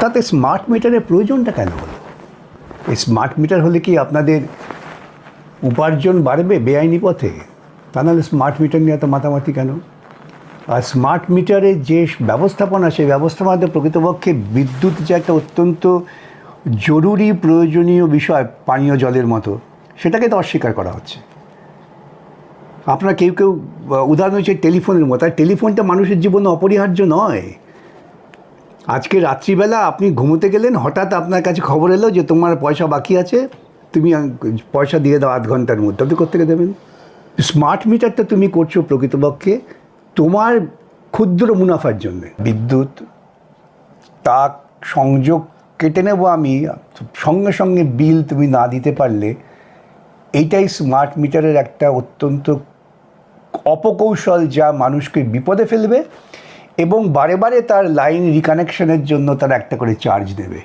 হঠাৎ স্মার্ট মিটারের প্রয়োজনটা কেন হলো? এই স্মার্ট মিটার হলে কি আপনাদের উপার্জন বাড়বে বেআইনি পথে? তা নাহলে স্মার্ট মিটার নিয়ে এত মাতামাতি কেন? আর স্মার্ট মিটারের যে ব্যবস্থাপনা, সেই ব্যবস্থাপনাতে প্রকৃতপক্ষে বিদ্যুৎ যে একটা অত্যন্ত জরুরি প্রয়োজনীয় বিষয় পানীয় জলের মতো, সেটাকে তো অস্বীকার করা হচ্ছে। আপনারা কেউ কেউ উদাহরণ হচ্ছে টেলিফোনের মতো, আর টেলিফোনটা মানুষের জীবনে অপরিহার্য নয়। আজকে রাত্রিবেলা আপনি ঘুমোতে গেলেন, হঠাৎ আপনার কাছে খবর এলো যে তোমার পয়সা বাকি আছে, তুমি পয়সা দিয়ে দাও 8 ঘন্টার মধ্যে, আপনি কোত্থেকে দেবেন? স্মার্ট মিটারটা তুমি করছো প্রকৃতপক্ষে তোমার ক্ষুদ্র মুনাফার জন্যে। বিদ্যুৎ তাক সংযোগ কেটে নেব আমি, সঙ্গে সঙ্গে বিল তুমি না দিতে পারলে, এইটাই স্মার্ট মিটারের একটা অত্যন্ত অপকৌশল, যা মানুষকে বিপদে ফেলবে এবং বারে বারে তার লাইন রিকানেকশনের জন্য তার একটা করে চার্জ নেবে।